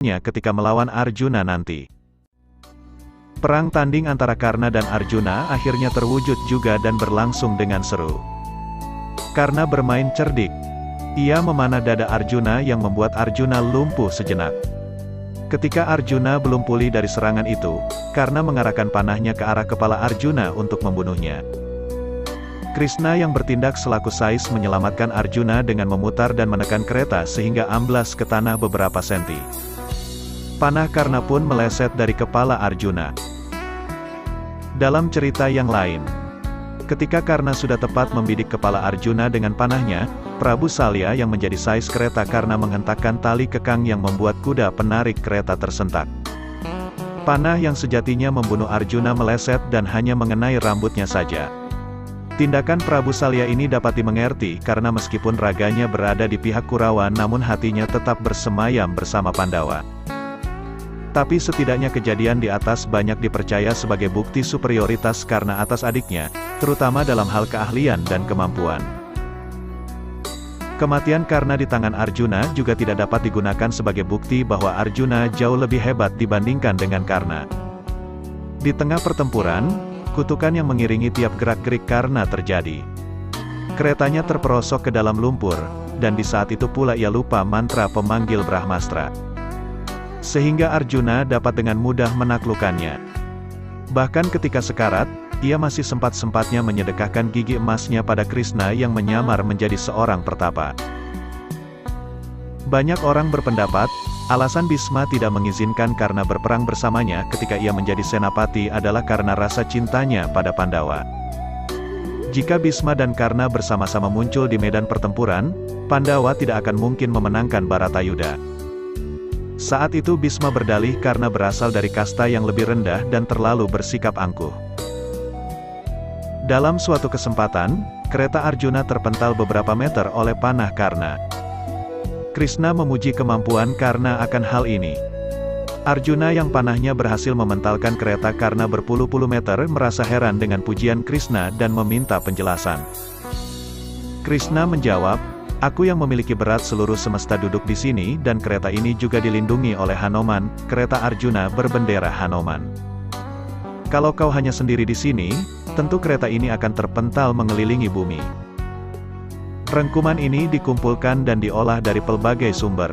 ketika melawan Arjuna nanti. Perang tanding antara Karna dan Arjuna akhirnya terwujud juga dan berlangsung dengan seru. Karna bermain cerdik. Ia memanah dada Arjuna yang membuat Arjuna lumpuh sejenak. Ketika Arjuna belum pulih dari serangan itu, Karna mengarahkan panahnya ke arah kepala Arjuna untuk membunuhnya. Krishna yang bertindak selaku sais menyelamatkan Arjuna dengan memutar dan menekan kereta sehingga amblas ke tanah beberapa senti. Panah Karna pun meleset dari kepala Arjuna. Dalam cerita yang lain, ketika Karna sudah tepat membidik kepala Arjuna dengan panahnya, Prabu Salya yang menjadi sais kereta Karna menghentakkan tali kekang yang membuat kuda penarik kereta tersentak. Panah yang sejatinya membunuh Arjuna meleset dan hanya mengenai rambutnya saja. Tindakan Prabu Salya ini dapat dimengerti karena meskipun raganya berada di pihak Kurawa namun hatinya tetap bersemayam bersama Pandawa. Tapi setidaknya kejadian di atas banyak dipercaya sebagai bukti superioritas Karna atas adiknya, terutama dalam hal keahlian dan kemampuan. Kematian Karna di tangan Arjuna juga tidak dapat digunakan sebagai bukti bahwa Arjuna jauh lebih hebat dibandingkan dengan Karna. Di tengah pertempuran, kutukan yang mengiringi tiap gerak-gerik Karna terjadi. Keretanya terperosok ke dalam lumpur, dan di saat itu pula ia lupa mantra pemanggil Brahmastra. Sehingga Arjuna dapat dengan mudah menaklukkannya. Bahkan ketika sekarat, ia masih sempat-sempatnya menyedekahkan gigi emasnya pada Krishna yang menyamar menjadi seorang pertapa. Banyak orang berpendapat, alasan Bhisma tidak mengizinkan Karna berperang bersamanya ketika ia menjadi senapati adalah karena rasa cintanya pada Pandawa. Jika Bhisma dan Karna bersama-sama muncul di medan pertempuran, Pandawa tidak akan mungkin memenangkan Baratayuda. Saat itu Bhisma berdalih karena berasal dari kasta yang lebih rendah dan terlalu bersikap angkuh. Dalam suatu kesempatan, kereta Arjuna terpental beberapa meter oleh panah Karna. Krishna memuji kemampuan Karna akan hal ini. Arjuna yang panahnya berhasil mementalkan kereta Karna berpuluh-puluh meter merasa heran dengan pujian Krishna dan meminta penjelasan. Krishna menjawab, "Aku yang memiliki berat seluruh semesta duduk di sini dan kereta ini juga dilindungi oleh Hanuman, kereta Arjuna berbendera Hanuman. Kalau kau hanya sendiri di sini, tentu kereta ini akan terpental mengelilingi bumi." Rengkuman ini dikumpulkan dan diolah dari pelbagai sumber.